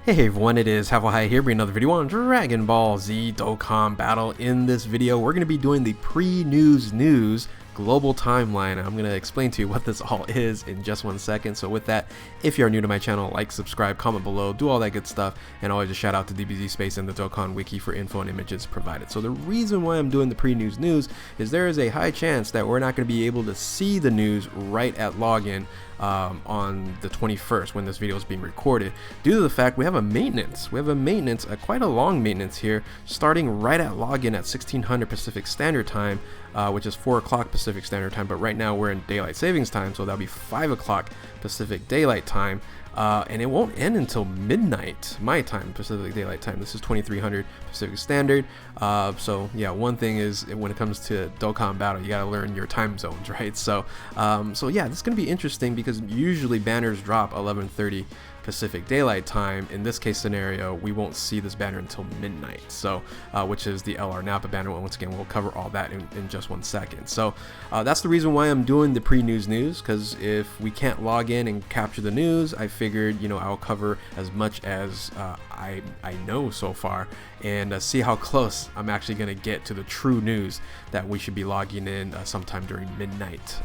Hey everyone, it is High here, bringing another video on Dragon Ball Z Dokkan Battle. In this video, we're going to be doing the pre-news global timeline. I'm going to explain to you what this all is in just 1 second. So with that, if you're new to my channel, like, subscribe, comment below, do all that good stuff, and always a shout out to DBZ Space and the Dokkan Wiki for info and images provided. So the reason why I'm doing the pre-news is there is a high chance that we're not going to be able to see the news right at login on the 21st when this video is being recorded, due to the fact we have a maintenance, quite a long maintenance here, starting right at login at 1600 Pacific Standard Time, which is 4 o'clock Pacific Standard Time, but right now we're in daylight savings time, so that'll be 5 o'clock Pacific Daylight Time. And it won't end until midnight my time, Pacific Daylight Time. This is 2300 Pacific Standard. So yeah, one thing is when it comes to Dokkan Battle, you gotta learn your time zones, right? So yeah, this is gonna be interesting because usually banners drop 11:30 Pacific Daylight Time. In this case scenario, we won't see this banner until midnight, so which is the LR Napa banner. Once again, we'll cover all that in just 1 second. So that's the reason why I'm doing the pre-news, because if we can't log in and capture the news, I figured, you know, I'll cover as much as I know so far, and see how close I'm actually going to get to the true news that we should be logging in sometime during midnight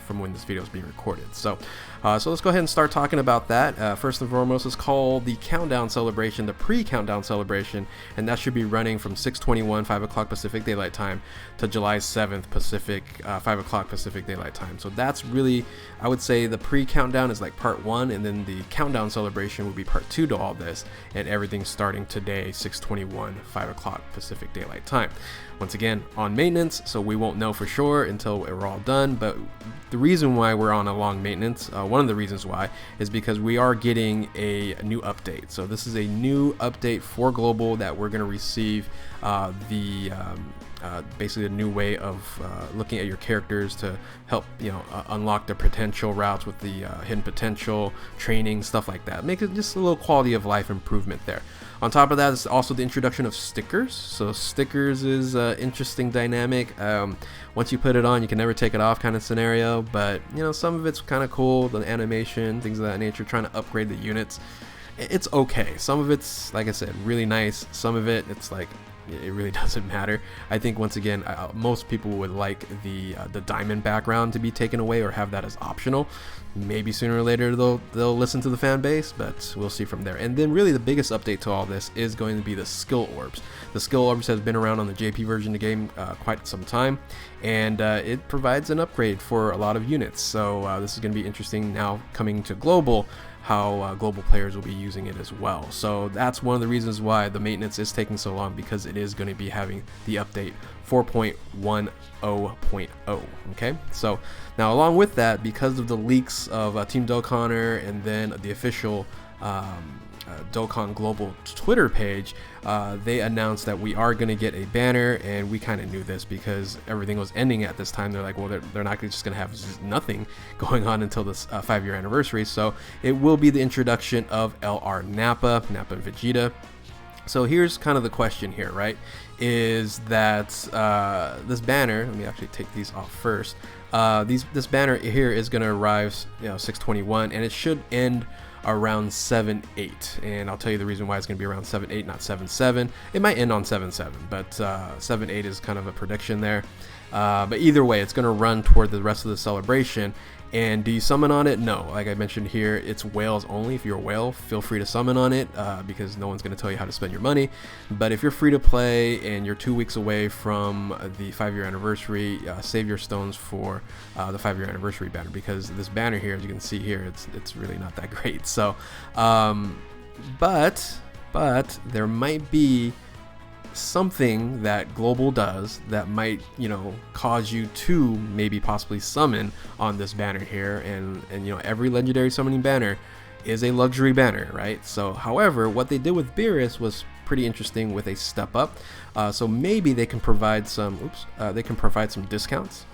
from when this video is being recorded. So let's go ahead and start talking about that. First and foremost, it's called the countdown celebration, the pre-countdown celebration, and that should be running from 6:21 5 o'clock Pacific Daylight Time to July 7th Pacific 5 o'clock Pacific Daylight Time. So that's really, I would say, the pre-countdown is like part 1, and then the countdown celebration would be part 2 to all this, and everything's starting today 6:21 5 o'clock Pacific Daylight Time. Once again, on maintenance, so we won't know for sure until we're all done. But the reason why we're on a long maintenance, one of the reasons why, is because we are getting a new update. So this is a new update for global that we're going to receive, basically a new way of looking at your characters to help, you know, unlock their potential routes with the hidden potential training, stuff like that. Make it just a little quality of life improvement there. On top of that is also the introduction of stickers. So stickers is an interesting dynamic. Once you put it on, you can never take it off kind of scenario, but you know, some of it's kind of cool, the animation, things of that nature, trying to upgrade the units. It's okay. Some of it's, like I said, really nice. Some of it, it's like, it really doesn't matter. I think once again, most people would like the diamond background to be taken away or have that as optional. Maybe sooner or later they'll listen to the fan base, but we'll see from there. And then really the biggest update to all this is going to be the skill orbs. The skill orbs has been around on the JP version of the game quite some time, and it provides an upgrade for a lot of units. So this is going to be interesting now coming to global, how global players will be using it as well. So that's one of the reasons why the maintenance is taking so long, because it is going to be having the update 4.10.0. okay, so now along with that, because of the leaks of Team Dokkaner and then the official Dokkan Global Twitter page, they announced that we are going to get a banner, and we kind of knew this because everything was ending at this time. They're like, well, they're not just going to have nothing going on until this 5-year anniversary. So it will be the introduction of LR Napa and Vegeta. So here's kind of the question here, right? Is that this banner, let me actually take these off first. This banner here is going to arrive, you know, 6:21, and it should end around 7/8, and I'll tell you the reason why it's going to be around 7/8, not 7/7. It might end on 7/7, but 7/8 is kind of a prediction there. But either way, it's going to run toward the rest of the celebration. And do you summon on it? No. Like I mentioned here, it's whales only. If you're a whale, feel free to summon on it, because no one's going to tell you how to spend your money. But if you're free to play and you're 2 weeks away from the 5-year anniversary, save your stones for the 5-year anniversary banner, because this banner here, as you can see here, it's really not that great. So, but there might be something that global does that might, you know, cause you to maybe possibly summon on this banner here, and you know, every legendary summoning banner is a luxury banner, right? So however, what they did with Beerus was pretty interesting with a step up. So maybe they can provide some discounts,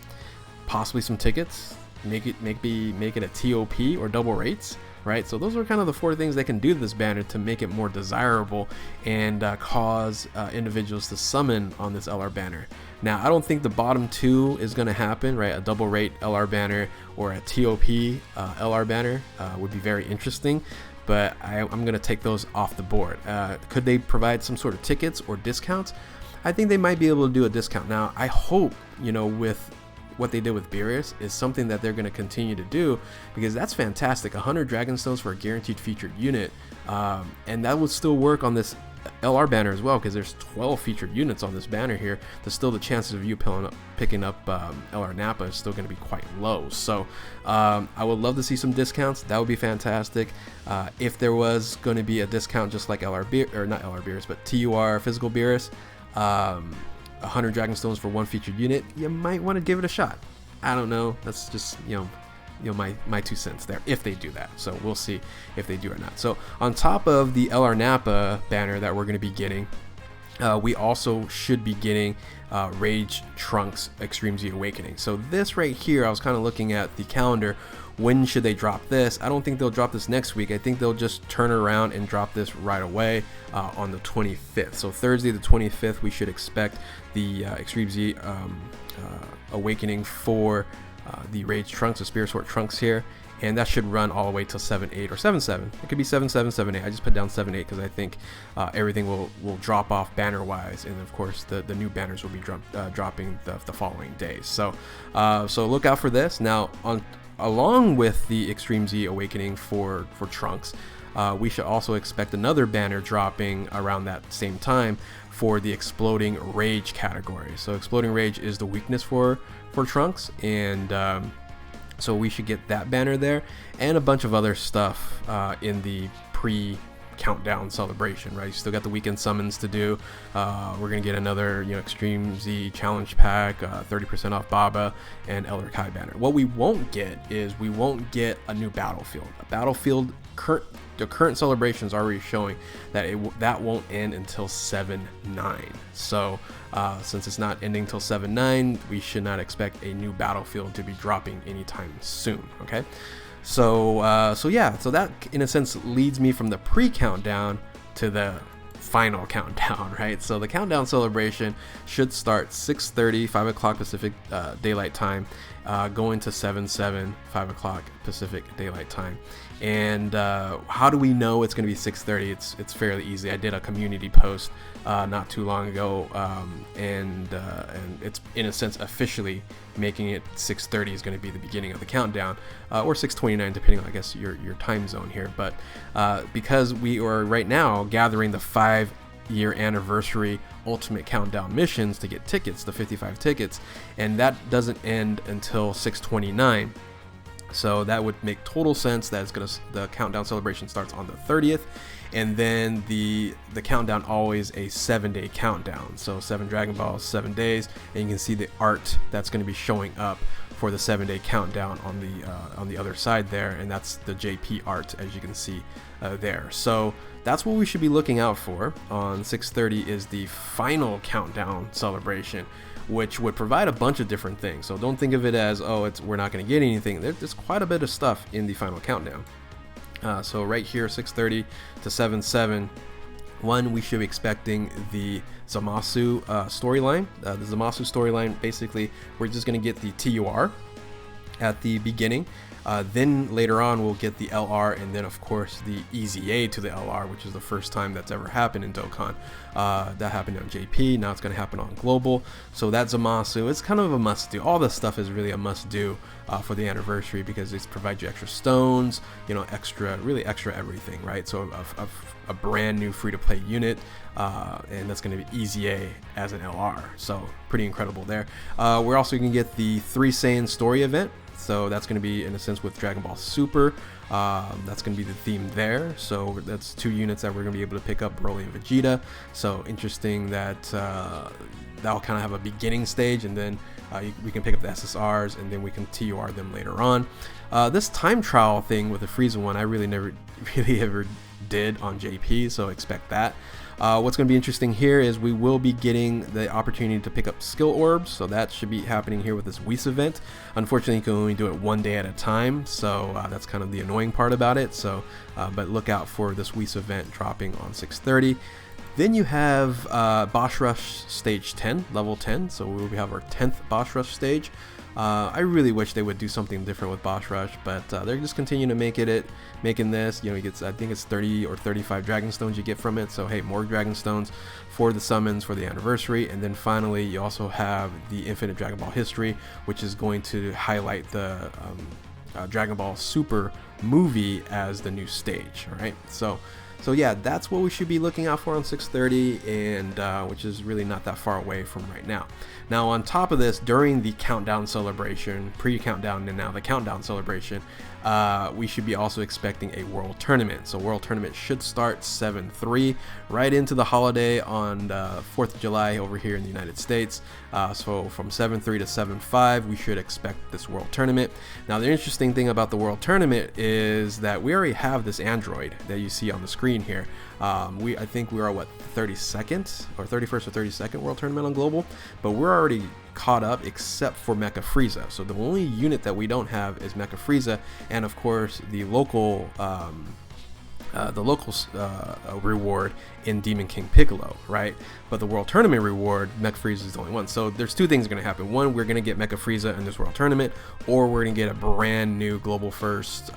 possibly some tickets, make it a TOP or double rates, right? So those are kind of the 4 things they can do to this banner to make it more desirable and cause individuals to summon on this LR banner. Now, I don't think the bottom 2 is going to happen, right? A double rate LR banner or a TOP LR banner would be very interesting. but I'm gonna take those off the board. Could they provide some sort of tickets or discounts? I think they might be able to do a discount. Now, I hope, you know, with what they did with Beerus is something that they're going to continue to do, because that's fantastic. 100 Dragon Stones for a guaranteed featured unit, and that would still work on this LR banner as well, because there's 12 featured units on this banner here. There's still the chances of you picking up LR Nappa is still going to be quite low. So I would love to see some discounts. That would be fantastic. If there was going to be a discount just like not LR Beerus, but TUR physical Beerus, 100 Dragon Stones for one featured unit, you might want to give it a shot. I don't know. That's just, you know, my 2 cents there, if they do that. So we'll see if they do or not. So on top of the LR Nappa banner that we're going to be getting, we also should be getting Rage Trunks Extreme Z Awakening. So this right here, I was kind of looking at the calendar. When should they drop this? I don't think they'll drop this next week. I think they'll just turn around and drop this right away on the 25th. So Thursday the 25th, we should expect the Extreme Z Awakening for the Rage Trunks, the Spirit Sword Trunks here. And that should run all the way till 7-8 or 7-7. It could be 7-7, 7-8. I just put down 7-8 because I think everything will drop off banner-wise, and of course the new banners will be dropping the following days. So look out for this. Now, along with the Extreme Z Awakening for Trunks, we should also expect another banner dropping around that same time for the Exploding Rage category. So Exploding Rage is the weakness for Trunks, and so we should get that banner there, and a bunch of other stuff in the pre-countdown celebration, right? You still got the weekend summons to do. We're gonna get another, you know, Extreme Z challenge pack, 30% off Baba and Elder Kai banner. What we won't get is we won't get a new battlefield. The current celebration is already showing that that won't end until 7-9. So since it's not ending till 7-9, we should not expect a new battlefield to be dropping anytime soon. Okay, so yeah, so that in a sense leads me from the pre-countdown to the final countdown, right? So the countdown celebration should start 6:30, 5 o'clock Pacific Daylight Time, going to 7-7, 5 o'clock Pacific Daylight Time. And how do we know it's going to be 6:30? It's fairly easy. I did a community post not too long ago, and it's in a sense officially making it 6:30 is going to be the beginning of the countdown, or 6:29 depending on, I guess, your time zone here. But because we are right now gathering the 5-year anniversary ultimate countdown missions to get tickets, the 55 tickets, and that doesn't end until 6:29. So that would make total sense that the countdown celebration starts on the 30th, and then the countdown always a 7-day countdown. So 7 Dragon Balls, 7 days, and you can see the art that's going to be showing up for the 7-day countdown on the other side there, and that's the JP art, as you can see there. So that's what we should be looking out for. On 6:30 is the final countdown celebration, which would provide a bunch of different things. So don't think of it as, oh, we're not going to get anything. There's quite a bit of stuff in the final countdown. So right here, 6:30 to 7-7, we should be expecting the Zamasu storyline. The Zamasu storyline, basically, we're just going to get the TUR at the beginning. Then later on we'll get the LR, and then of course the EZA to the LR, which is the first time that's ever happened in Dokkan. That happened on JP, now it's going to happen on Global. So that Zamasu, it's kind of a must do. All this stuff is really a must do for the anniversary, because it provides you extra stones, you know, really extra everything, right? So a brand new free-to-play unit, and that's going to be EZA as an LR. So pretty incredible there. We're also going to get the 3 Saiyan story event. So that's going to be, in a sense, with Dragon Ball Super. That's going to be the theme there. So that's 2 units that we're going to be able to pick up, Broly and Vegeta. So interesting that that'll kind of have a beginning stage, and then we can pick up the SSRs, and then we can TUR them later on. This time trial thing with the Frieza one, I really never ever did on JP, so expect that. What's going to be interesting here is we will be getting the opportunity to pick up skill orbs, so that should be happening here with this Whis event. Unfortunately, you can only do it 1 day at a time, so that's kind of the annoying part about it. So, but look out for this Whis event dropping on 6:30. Then you have Boss Rush Stage 10, level 10, so we will have our 10th Boss Rush stage. I really wish they would do something different with Boss Rush, but they're just continuing to making this. You know, I think it's 30 or 35 Dragon Stones you get from it. So hey, more Dragon Stones for the summons for the anniversary. And then finally, you also have the Infinite Dragon Ball History, which is going to highlight the Dragon Ball Super movie as the new stage. All right, so yeah, that's what we should be looking out for on 6:30, and which is really not that far away from right now. Now, on top of this, during the countdown celebration, pre-countdown and now the countdown celebration, we should be also expecting a World Tournament. So World Tournament should start 7/3, right into the holiday on 4th of July over here in the United States. So from 7/3 to 7/5, we should expect this World Tournament. Now, the interesting thing about the World Tournament is that we already have this android that you see on the screen here. I think we are what, 32nd or 31st or 32nd World Tournament on Global, but we're already caught up except for Mecha Frieza. So the only unit that we don't have is Mecha Frieza, and of course the local reward in Demon King Piccolo, right? But the World Tournament reward, Mecha Frieza is the only one. So there's two things going to happen. One, we're going to get Mecha Frieza in this World Tournament, or we're going to get a brand new Global First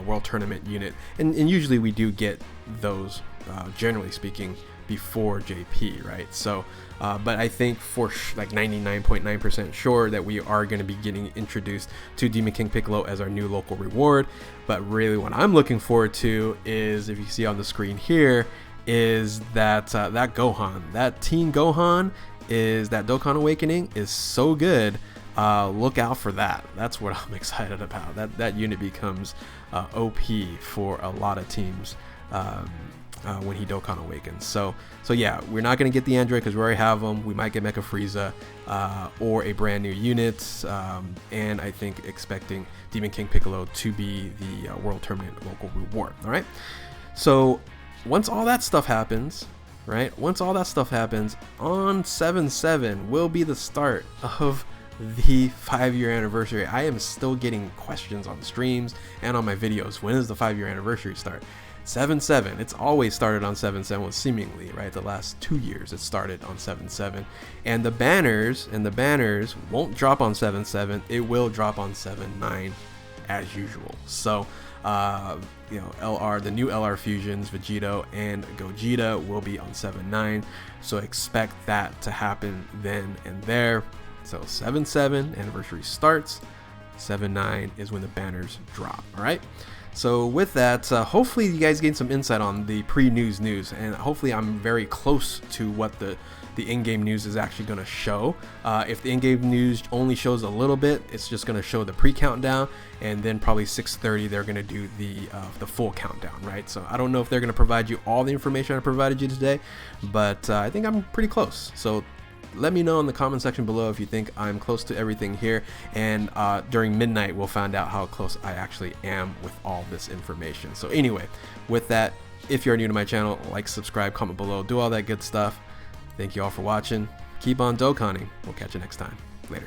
World Tournament unit, and usually we do get those, generally speaking, before JP, right? So but I think for like 99.9% sure that we are going to be getting introduced to Demon King Piccolo as our new local reward. But really what I'm looking forward to is, if you see on the screen here, is that that Gohan, that Teen Gohan, is that Dokkan Awakening is so good. Look out for that. That's what I'm excited about. That unit becomes OP for a lot of teams when he Dokkan Awakens. So yeah, we're not going to get the android because we already have them. We might get Mecha Frieza or a brand new unit, and I think expecting Demon King Piccolo to be the World Tournament local reward. All right. So once all that stuff happens, right? Once all that stuff happens, on 7/7 will be the start of the 5-year anniversary. I am still getting questions on streams and on my videos. When does the 5-year anniversary start? 7/7. It's always started on 7/7. Well, seemingly, right? The last 2 years it started on 7/7, and the banners won't drop on 7/7. It will drop on 7/9 as usual. So you know, the new LR fusions, Vegito and Gogeta, will be on 7/9. So expect that to happen then and there. So 7/7 anniversary starts. 7/9 is when the banners drop. All right. So with that, hopefully you guys gain some insight on the pre-news news, and hopefully I'm very close to what the in-game news is actually going to show. If the in-game news only shows a little bit, it's just going to show the pre-countdown, and then probably 6:30 they're going to do the full countdown, right? So I don't know if they're going to provide you all the information I provided you today, but I think I'm pretty close. So let me know in the comment section below if you think I'm close to everything here, and during midnight we'll find out how close I actually am with all this information. So anyway, with that, if you're new to my channel, like, subscribe, comment below, do all that good stuff. Thank you all for watching. Keep on Dokkaning. We'll catch you next time. Later.